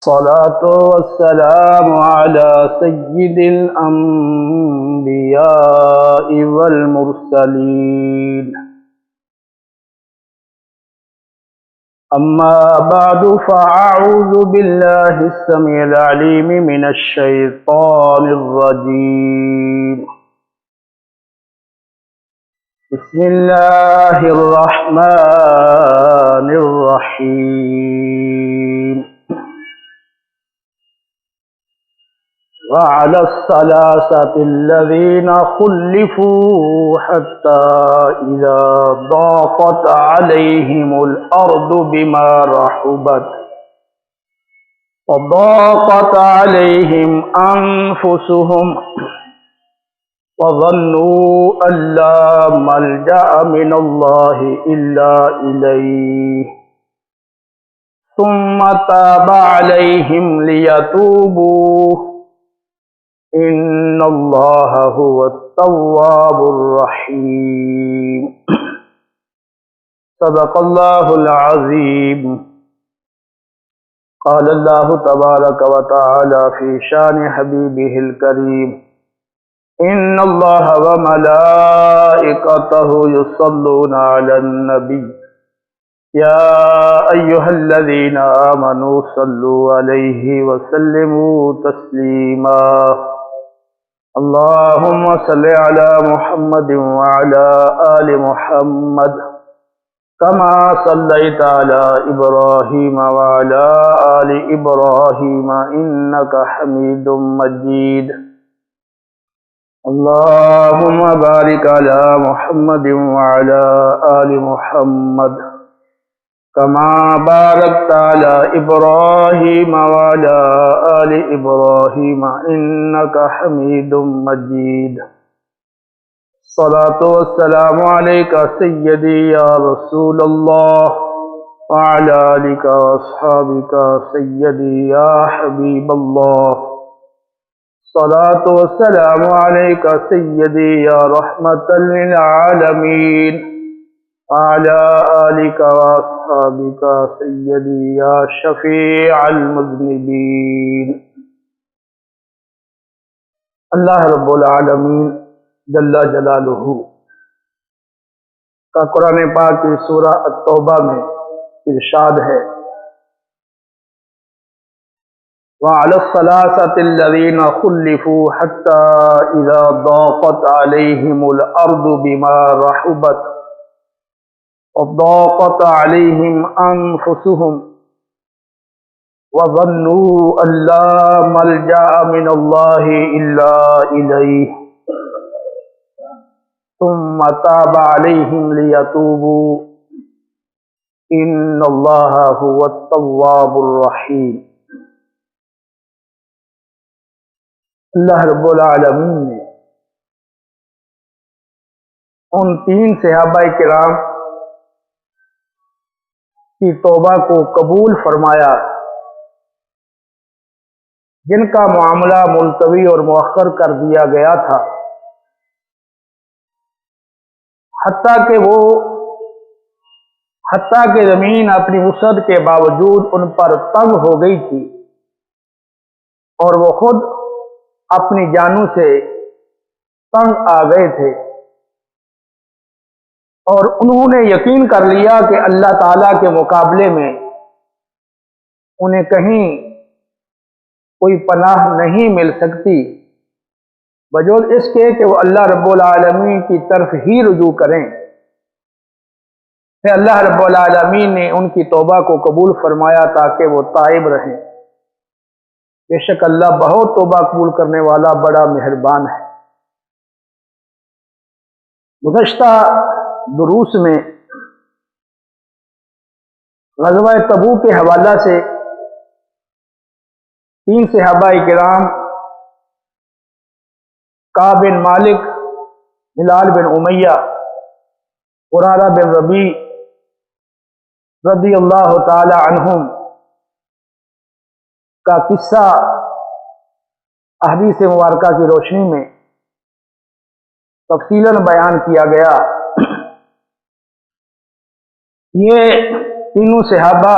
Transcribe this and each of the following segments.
الصلاة والسلام على سيد الأنبياء والمرسلين. أما بعد فأعوذ بالله السميع العليم من الشيطان الرجيم. بسم الله الرحمن الرحيم. وعلى الثلاثة الذين خلفوا حتى إذا ضاقت عليهم الأرض بما رحبت وضاقت عليهم أنفسهم وظنوا أن لا ملجأ من الله إلا إليه ثم تاب عليهم ليتوبوا إن الله هو التواب الرحيم. صدق الله العظيم. قال الله تبارك وتعالى في شان حبيبه الكريم: إن الله وملائكته يصلون على النبي يا أيها الذين آمنوا صلوا عليه وسلموا تسليما. اللهم صل على محمد وعلى آل محمد كما صليت على إبراهيم وعلى آل إبراهيم إنك حميد مجيد. اللهم بارك على محمد وعلى آل محمد كما باركت على إبراهيم وعلى آل إبراهيم إنك حميد مجيد. الصلاة والسلام عليك سيدي يا رسول الله وعلى آلك وأصحابك سيدي يا حبيب الله. الصلاة والسلام عليك سيدي يا رحمة للعالمين وعلى آلك وأصحابك سيدي يا شفيع المذنبين. اللہ رب العالمین جل جلالہ کا قرآن پاک کی سورہ التوبہ میں ارشاد ہے: وَعَلَى الثَّلَاثَةِ الَّذِينَ خُلِّفُوا حَتَّى إِذَا ضَاقَتْ عَلَيْهِمُ الْأَرْضُ بِمَا رَحُبَتْ وضاقت عليهم أنفسهم وظنوا أن لا ملجأ من الله إلا إليه ثم تاب عليهم ليتوبوا إن الله هو التواب الرحيم. اللہ رب العالمین نے ان تین صحابہ کرام کی توبہ کو قبول فرمایا جن کا معاملہ ملتوی اور مؤخر کر دیا گیا تھا، حتیٰ کہ زمین اپنی وسعت کے باوجود ان پر تنگ ہو گئی تھی اور وہ خود اپنی جانوں سے تنگ آ گئے تھے، اور انہوں نے یقین کر لیا کہ اللہ تعالیٰ کے مقابلے میں انہیں کہیں کوئی پناہ نہیں مل سکتی بجوز اس کے کہ وہ اللہ رب العالمین کی طرف ہی رجوع کریں۔ پھر اللہ رب العالمین نے ان کی توبہ کو قبول فرمایا تاکہ وہ تائب رہیں۔ بے شک اللہ بہت توبہ قبول کرنے والا بڑا مہربان ہے۔ گزشتہ دروس میں غزوہ تبوک کے حوالہ سے تین صحابہ کرام کعب بن مالک، ہلال بن امیہ، قرارہ بن ربیع رضی اللہ تعالی عنہم کا قصہ احادیث مبارکہ کی روشنی میں تفصیلاً بیان کیا گیا۔ یہ تینوں صحابہ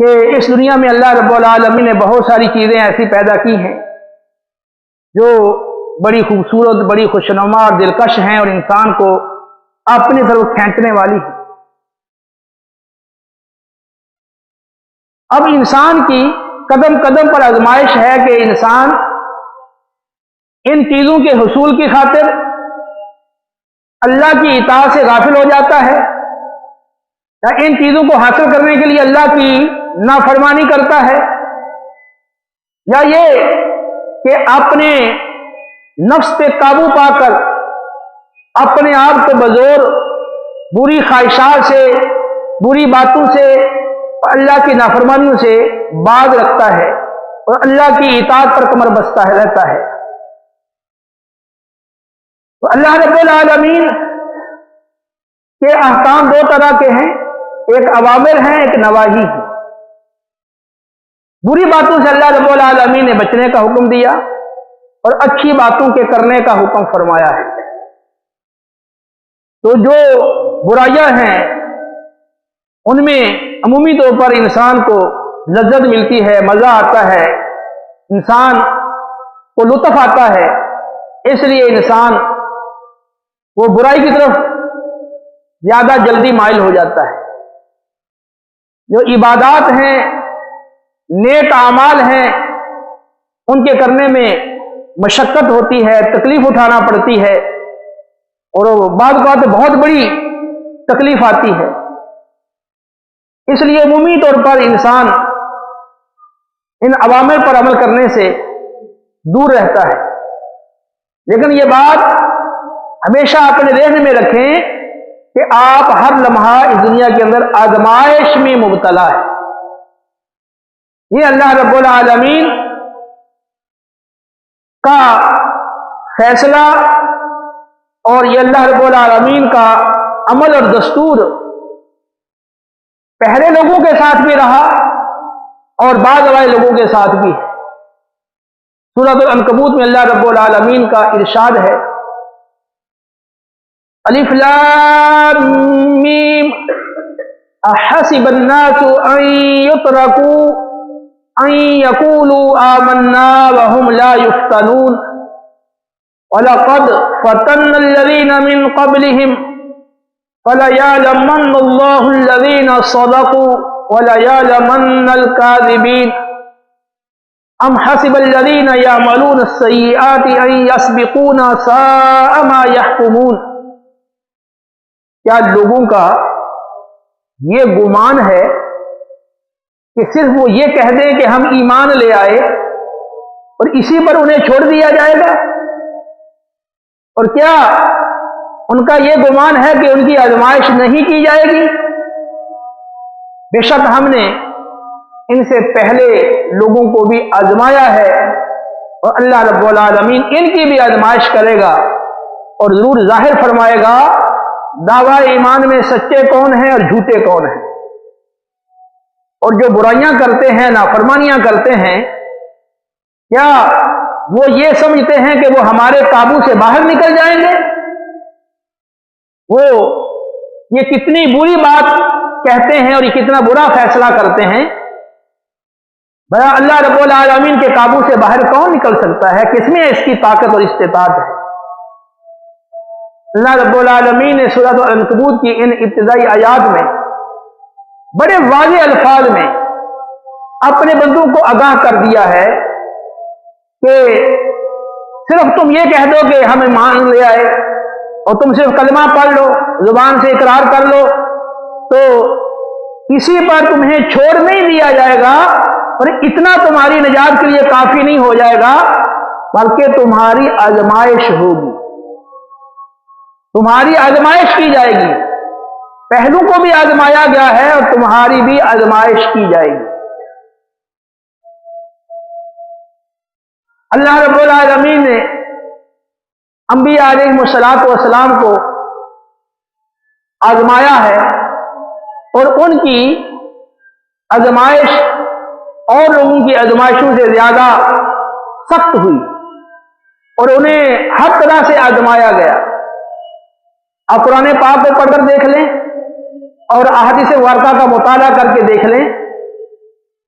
کہ اس دنیا میں اللہ رب العالمین نے بہت ساری چیزیں ایسی پیدا کی ہیں جو بڑی خوبصورت، بڑی خوشنما اور دلکش ہیں اور انسان کو اپنی طرف کھینچنے والی ہیں۔ اب انسان کی قدم قدم پر آزمائش ہے کہ انسان ان چیزوں کے حصول کی خاطر اللہ کی اطاعت سے غافل ہو جاتا ہے، یا ان چیزوں کو حاصل کرنے کے لیے اللہ کی نافرمانی کرتا ہے، یا یہ کہ اپنے نفس پہ قابو پا کر اپنے آپ کو بزور بری خواہشات سے، بری باتوں سے، اللہ کی نافرمانیوں سے باز رکھتا ہے اور اللہ کی اطاعت پر کمر بستہ رہتا ہے۔ تو اللہ رب العالمین کے احکام دو طرح کے ہیں، ایک اوامر ہیں، ایک نواہی ہے۔ بری باتوں سے اللہ رب العالمین نے بچنے کا حکم دیا اور اچھی باتوں کے کرنے کا حکم فرمایا ہے۔ تو جو برائیاں ہیں ان میں عمومی طور پر انسان کو لذت ملتی ہے، مزہ آتا ہے، انسان کو لطف آتا ہے، اس لیے انسان وہ برائی کی طرف زیادہ جلدی مائل ہو جاتا ہے۔ جو عبادات ہیں، نیک اعمال ہیں، ان کے کرنے میں مشقت ہوتی ہے، تکلیف اٹھانا پڑتی ہے اور بعض اوقات بہت بڑی تکلیف آتی ہے، اس لیے عمومی طور پر انسان ان اوامر پر عمل کرنے سے دور رہتا ہے۔ لیکن یہ بات ہمیشہ اپنے ذہن میں رکھیں کہ آپ ہر لمحہ اس دنیا کے اندر آزمائش میں مبتلا ہے۔ یہ اللہ رب العالمین کا فیصلہ اور یہ اللہ رب العالمین کا عمل اور دستور پہلے لوگوں کے ساتھ بھی رہا اور بعد والے لوگوں کے ساتھ بھی ہے۔ سورۃ العنکبوت میں اللہ رب العالمین کا ارشاد ہے، الف لام میم احسب الناس ان يتركوا ان يقولوا آمنا وهم لا يفتنون وَلَقَدْ فَتَنَّ الَّذِينَ مِنْ قَبْلِهِمْ فَلَيَعْلَمَنَّ اللَّهُ الَّذِينَ صَدَقُوا وَلَيَعْلَمَنَّ الْكَاذِبِينَ أَمْ حَسِبَ الَّذِينَ يَعْمَلُونَ السَّيِّئَاتِ أَن يَسْبِقُونَا سَاءَ مَا يَحْكُمُونَ۔ کیا لوگوں کا یہ گمان ہے کہ صرف وہ یہ کہہ دیں کہ ہم ایمان لے آئے اور اسی پر انہیں چھوڑ دیا جائے گا؟ اور کیا ان کا یہ گمان ہے کہ ان کی آزمائش نہیں کی جائے گی؟ بے شک ہم نے ان سے پہلے لوگوں کو بھی آزمایا ہے اور اللہ رب العالمین ان کی بھی آزمائش کرے گا اور ضرور ظاہر فرمائے گا دعویٰ ایمان میں سچے کون ہیں اور جھوٹے کون ہیں۔ اور جو برائیاں کرتے ہیں، نافرمانیاں کرتے ہیں، کیا وہ یہ سمجھتے ہیں کہ وہ ہمارے قابو سے باہر نکل جائیں گے؟ وہ یہ کتنی بری بات کہتے ہیں اور یہ کتنا برا فیصلہ کرتے ہیں۔ بھلا اللہ رب العالمین کے قابو سے باہر کون نکل سکتا ہے؟ کس میں اس کی طاقت اور استطاعت ہے؟ اللہ رب العالمین نے سورۃ العنکبوت کی ان ابتدائی آیات میں بڑے واضح الفاظ میں اپنے بندوں کو آگاہ کر دیا ہے کہ صرف تم یہ کہہ دو کہ ہم ایمان لے آئے اور تم صرف کلمہ پڑھ لو، زبان سے اقرار کر لو، تو اسی پر تمہیں چھوڑ نہیں دیا جائے گا، اور اتنا تمہاری نجات کے لیے کافی نہیں ہو جائے گا، بلکہ تمہاری آزمائش ہوگی، تمہاری آزمائش کی جائے گی۔ پہلو کو بھی آزمایا گیا ہے اور تمہاری بھی آزمائش کی جائے گی۔ اللہ رب العالمین نے انبیاء علیہ السلام کو آزمایا ہے اور ان کی آزمائش اور لوگوں کی آزمائشوں سے زیادہ سخت ہوئی اور انہیں ہر طرح سے آزمایا گیا۔ آپ قرآن پاک کو پڑھ کر دیکھ لیں اور احادیث مبارکہ کا مطالعہ کر کے دیکھ لیں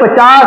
50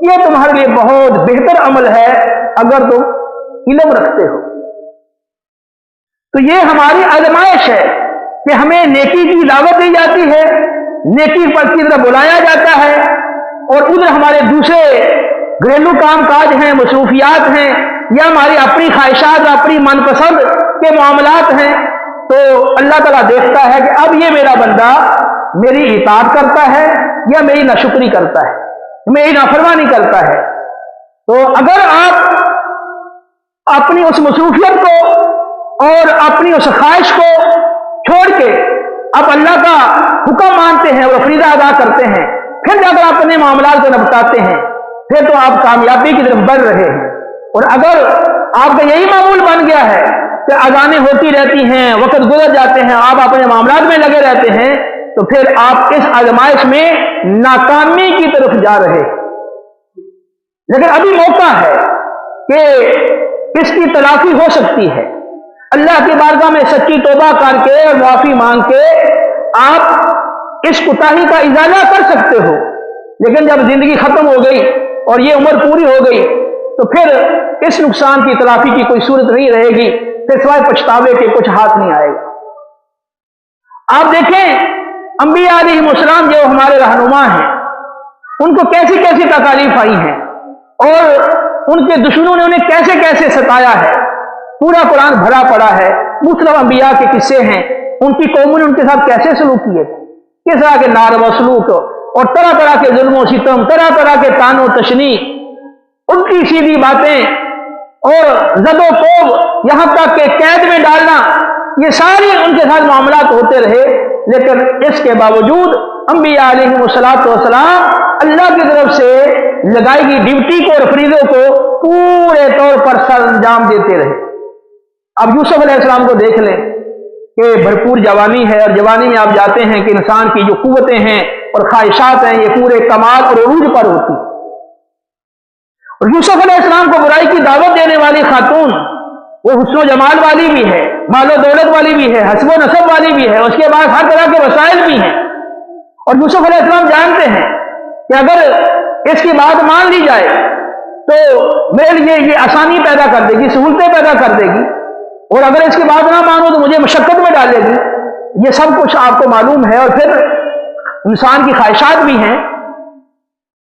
یہ تمہارے لیے بہت بہتر عمل ہے اگر تم علم رکھتے ہو۔ تو یہ ہماری آزمائش ہے کہ ہمیں نیکی کی دعوت دی جاتی ہے، نیکی پر کی طرف بلایا جاتا ہے، اور ادھر ہمارے دوسرے گھریلو کام کاج ہیں، مصروفیات ہیں، یا ہماری اپنی خواہشات، اپنی من پسند کے معاملات ہیں، تو اللہ تعالیٰ دیکھتا ہے کہ اب یہ میرا بندہ میری اطاعت کرتا ہے یا میری ناشکری کرتا ہے، میری نافرمانی کرتا ہے۔ تو اگر آپ اپنی اس مصروفیت کو اور اپنی اس خواہش کو چھوڑ کے اب اللہ کا حکم مانتے ہیں اور فریضہ ادا کرتے ہیں، پھر جب آپ اپنے معاملات کو نپٹاتے ہیں، پھر تو آپ کامیابی کی طرف بڑھ رہے ہیں۔ اور اگر آپ کا یہی معمول بن گیا ہے کہ اذانیں ہوتی رہتی ہیں، وقت گزر جاتے ہیں، آپ اپنے معاملات میں لگے رہتے ہیں، تو پھر آپ اس آزمائش میں ناکامی کی طرف جا رہے ہیں۔ لیکن ابھی موقع ہے کہ اس کی تلافی ہو سکتی ہے۔ اللہ کی بارگاہ میں سچی توبہ کر کے اور معافی مانگ کے آپ اس کوتاہی کا ازالہ کر سکتے ہو۔ لیکن جب زندگی ختم ہو گئی اور یہ عمر پوری ہو گئی تو پھر اس نقصان کی تلافی کی کوئی صورت نہیں رہے گی، پھر سوائے پچھتاوے کے کچھ ہاتھ نہیں آئے گا۔ آپ دیکھیں انبیاء علیہ السلام جو ہمارے رہنما ہیں، ان کو کیسی کیسی تکالیف آئی ہیں اور ان کے دشمنوں نے انہیں کیسے کیسے ستایا ہے، پورا قرآن بھرا پڑا ہے۔ مختلف انبیاء کے قصے ہیں، ان کی قوموں نے ان کے ساتھ کیسے سلوک کیے، کس طرح کے ناروا سلوک اور طرح طرح کے ظلم و ستم، طرح طرح کے طعن و تشنیع، ان کی سیدھی باتیں اور زد و کوب، یہاں تک کہ قید میں ڈالنا، یہ ساری ان کے ساتھ معاملات ہوتے رہے۔ لیکن اس کے باوجود انبیاء علیہ السلام اللہ کی طرف سے لگائی گئی ڈیوٹی کو اور فریضوں کو پورے طور پر سر انجام دیتے رہے۔ اب یوسف علیہ السلام کو دیکھ لیں کہ بھرپور جوانی ہے، اور جوانی میں آپ جاتے ہیں کہ انسان کی جو قوتیں ہیں اور خواہشات ہیں یہ پورے کمال اور عروج پر ہوتی۔ اور یوسف علیہ السلام کو برائی کی دعوت دینے والی خاتون، وہ حسن و جمال والی بھی ہے، مال و دولت والی بھی ہے، حسب و نسب والی بھی ہے، اس کے بعد ہر طرح کے وسائل بھی ہیں۔ اور یوسف علیہ السلام جانتے ہیں کہ اگر اس کی بات مان لی جائے تو میرے لیے یہ آسانی پیدا کر دے گی، سہولتیں پیدا کر دے گی، اور اگر اس کی بات نہ مانو تو مجھے مشقت میں ڈالے گی۔ یہ سب کچھ آپ کو معلوم ہے، اور پھر انسان کی خواہشات بھی ہیں۔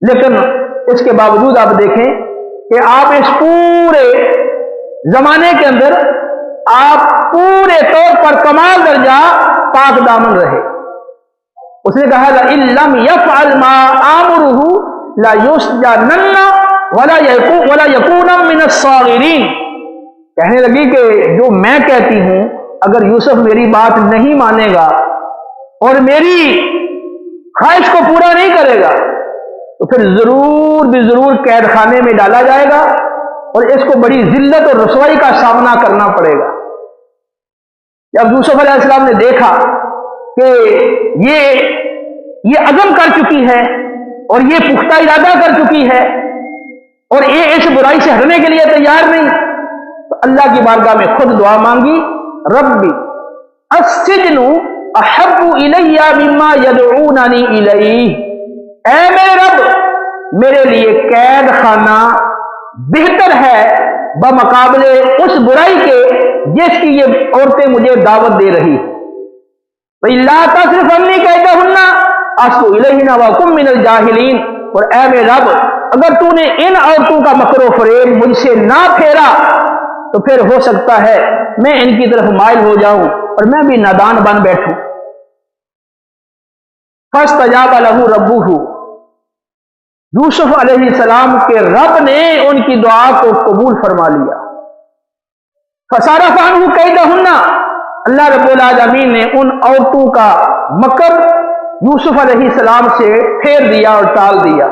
لیکن اس کے باوجود آپ دیکھیں کہ آپ اس پورے زمانے کے اندر آپ پورے طور پر کمال درجہ پاک دامن رہے۔ اس نے کہا لَإِن لَّمْ يَفْعَلْ مَا آمُرُهُ لَيُسْجَنَنَّ وَلَا يَكُونًا مِنَ الصَّاغِرِينَ۔ کہنے لگی کہ جو میں کہتی ہوں اگر یوسف میری بات نہیں مانے گا اور میری خواہش کو پورا نہیں کرے گا تو پھر ضرور بھی ضرور قید خانے میں ڈالا جائے گا، اور اس کو بڑی ذلت اور رسوائی کا سامنا کرنا پڑے گا۔ جب یوسف علیہ السلام نے دیکھا کہ یہ عزم کر چکی ہے اور یہ پختہ ارادہ کر چکی ہے اور یہ اس برائی سے ہٹنے کے لیے تیار نہیں، تو اللہ کی بارگاہ میں خود دعا مانگی، ربی السجن احب الی مما یدعوننی الیہ۔ اے میرے رب، میرے لیے قید خانہ بہتر ہے بمقابلے اس برائی کے جس کی یہ عورتیں مجھے دعوت دے رہی۔ فَإِلَّا تَصْرِفْ عَنِّي كَيْدَهُنَّ أَصْبُ إِلَيْهِنَّ وَأَكُن مِّنَ الْجَاهِلِينَ۔ اور اے میرے رب، اگر تو نے ان عورتوں کا مکر و فریب مجھ سے نہ پھیرا تو پھر ہو سکتا ہے میں ان کی طرف مائل ہو جاؤں اور میں بھی نادان بن بیٹھوں۔ فَاسْتَجَابَ لَهُ رَبُّهُ۔ یوسف علیہ السلام کے رب نے ان کی دعا کو قبول فرما لیا۔ فَصَرَفَ عَنْهُ كَيْدَهُنَّ۔ اللہ رب العالمین نے ان عورتوں کا مکر یوسف علیہ السلام سے پھیر دیا اور ٹال دیا۔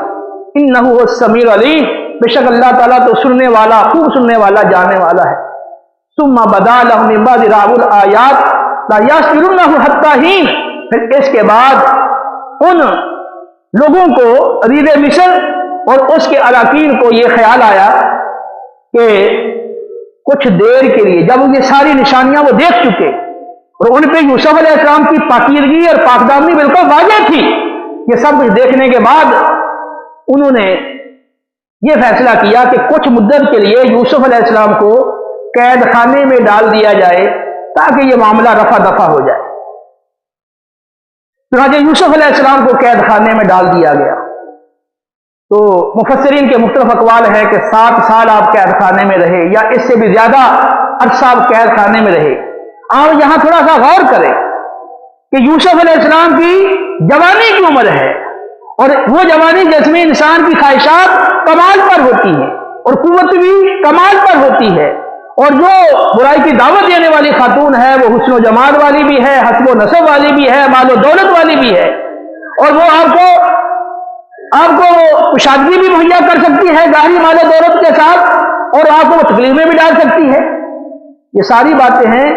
اِنَّهُ هُوَ السَّمِيعُ الْعَلِيمُ۔ بے شک اللہ تعالیٰ تو سننے والا، خوب سننے والا، جاننے والا ہے۔ ثُمَّ بَدَا لَهُم مِّن بَعْدِ رَأَوُا الْآيَاتِ لَيَسْجُنُنَّهُ حَتَّىٰ حِينٍ۔ پھر اس کے بعد ان لوگوں کو عزیز مصر اور اس کے اراکین کو یہ خیال آیا کہ کچھ دیر کے لیے، جب یہ ساری نشانیاں وہ دیکھ چکے اور ان پہ یوسف علیہ السلام کی پاکیزگی اور پاکدامنی بالکل واضح تھی، یہ سب کچھ دیکھنے کے بعد انہوں نے یہ فیصلہ کیا کہ کچھ مدت کے لیے یوسف علیہ السلام کو قید خانے میں ڈال دیا جائے تاکہ یہ معاملہ رفع دفع ہو جائے۔ چنانچہ یوسف علیہ السلام کو قید خانے میں ڈال دیا گیا۔ تو مفسرین کے مختلف اقوال ہے کہ 7 سال آپ قید خانے میں رہے یا اس سے بھی زیادہ عرصہ آپ قید خانے میں رہے۔ آپ یہاں تھوڑا سا غور کریں کہ یوسف علیہ السلام کی جوانی کی عمر ہے، اور وہ جوانی جس میں انسان کی خواہشات کمال پر ہوتی ہیں اور قوت بھی کمال پر ہوتی ہے، اور جو برائی کی دعوت دینے والی خاتون ہے وہ حسن و جمال والی بھی ہے، حسب و نسب والی بھی ہے، مال و دولت والی بھی ہے، اور وہ آپ کو کشادگی بھی مہیا کر سکتی ہے ظاہری مال و دولت کے ساتھ، اور آپ کو وہ تکلیف میں بھی ڈال سکتی ہے۔ یہ ساری باتیں ہیں،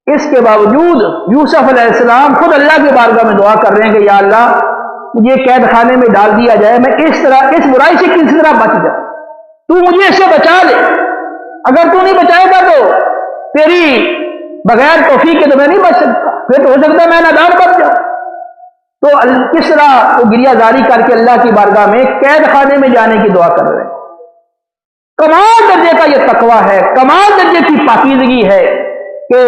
اس کے باوجود یوسف علیہ السلام خود اللہ کی بارگاہ میں دعا کر رہے ہیں کہ یا اللہ مجھے قید خانے میں ڈال دیا جائے، میں اس برائی سے کسی طرح بچ جاؤں، تو مجھے اس سے بچا لے، اگر تو نہیں بچائے گا تو تیری بغیر توفیق کے تو میں نہیں بچ سکتا، پھر تو ہو سکتا ہے میں نادان بچ جاؤں۔ تو کس طرح وہ گریہ زاری کر کے اللہ کی بارگاہ میں قید خانے میں جانے کی دعا کر رہے ہیں۔ کمال درجے کا یہ تقویٰ ہے، کمال درجے کی پاکیزگی ہے کہ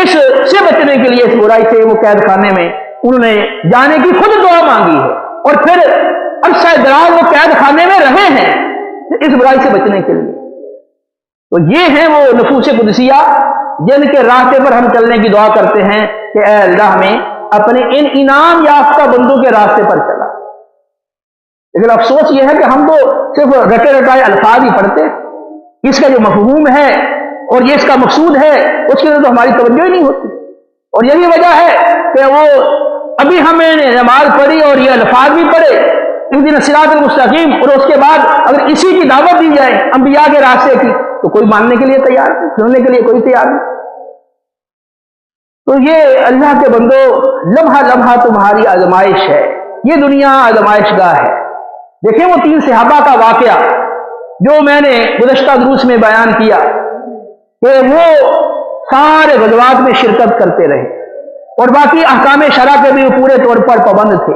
اس سے بچنے کے لیے، اس برائی سے وہ قید خانے میں انہوں نے جانے کی خود دعا مانگی ہے، اور پھر عرصہ دراز وہ قید خانے میں رہے ہیں اس برائی سے بچنے کے لیے۔ تو یہ ہیں وہ نفوس قدسیہ جن کے راستے پر ہم چلنے کی دعا کرتے ہیں کہ اے اللہ ہمیں اپنے ان انعام یافتہ بندوں کے راستے پر چلا۔ لیکن افسوس یہ ہے کہ ہم تو صرف رٹے رٹائے الفاظ ہی پڑھتے، اس کا جو مفہوم ہے اور یہ اس کا مقصود ہے اس کے لیے تو ہماری توجہ ہی نہیں ہوتی، اور یہی وجہ ہے کہ وہ ابھی ہمیں نماز پڑھی اور یہ الفاظ بھی پڑھے اہدنا الصراط المستقیم، اور اس کے بعد اگر اسی کی دعوت دی جائے انبیاء کے راستے کی تو کوئی ماننے کے لیے تیار نہیں، سننے کے لیے کوئی تیار نہیں۔ تو یہ اللہ کے بندو لمحہ لمحہ تمہاری آزمائش ہے، یہ دنیا آزمائش گاہ ہے۔ دیکھیں وہ 3 صحابہ کا واقعہ جو میں نے گزشتہ دروس میں بیان کیا کہ وہ سارے غزوات میں شرکت کرتے رہے اور باقی احکام شرع کے بھی پورے طور پر پابند تھے،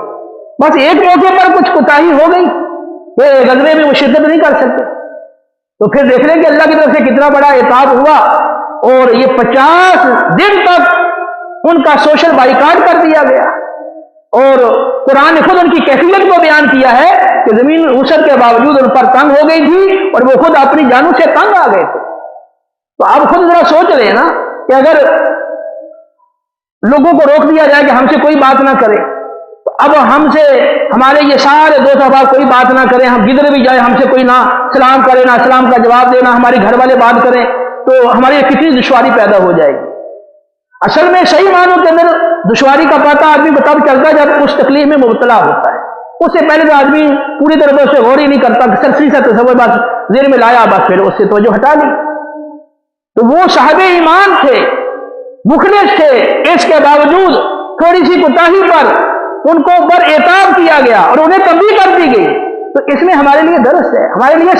بس ایک موقع پر کچھ کوتاہی ہو گئی کہ غزوے میں وہ شرکت نہیں کر سکتے، تو پھر دیکھ لیں کہ اللہ کی طرف سے کتنا بڑا عتاب ہوا، اور یہ 50 دن تک ان کا سوشل بائیکاٹ کر دیا گیا، اور قرآن نے خود ان کی کیفیت کو بیان کیا ہے کہ زمین وسعت کے باوجود ان پر تنگ ہو گئی تھی اور وہ خود اپنی جانوں سے تنگ آ گئے تھے۔ تو آپ خود ذرا سوچ لیں نا کہ اگر لوگوں کو روک دیا جائے کہ ہم سے کوئی بات نہ کرے، تو اب ہم سے ہمارے یہ سارے دوست احباب کوئی بات نہ کریں، ہم جدھر بھی جائیں ہم سے کوئی نہ سلام کرے نہ سلام کا جواب دینا، ہمارے گھر والے بات کریں، تو ہماری کتنی دشواری پیدا ہو جائے گی۔ اصل میں صحیح معنوں کے اندر دشواری کا پتہ آدمی کو تب چلتا ہے جب اس تکلیف میں مبتلا ہوتا ہے، اس سے پہلے تو آدمی پوری طرح سے غور ہی نہیں کرتا، سرسری سے تصور بس ذہن میں لایا، بس پھر اس سے توجہ ہٹا لی۔ تو وہ صاحب ایمان تھے، مخلص تھے، اس کے باوجود تھوڑی سی کوتاہی پر ان کو بر اعتاب کیا گیا اور انہیں تنبیہ کر دی گئی۔ تو اس میں ہمارے لیے درس ہے، ہمارے لیے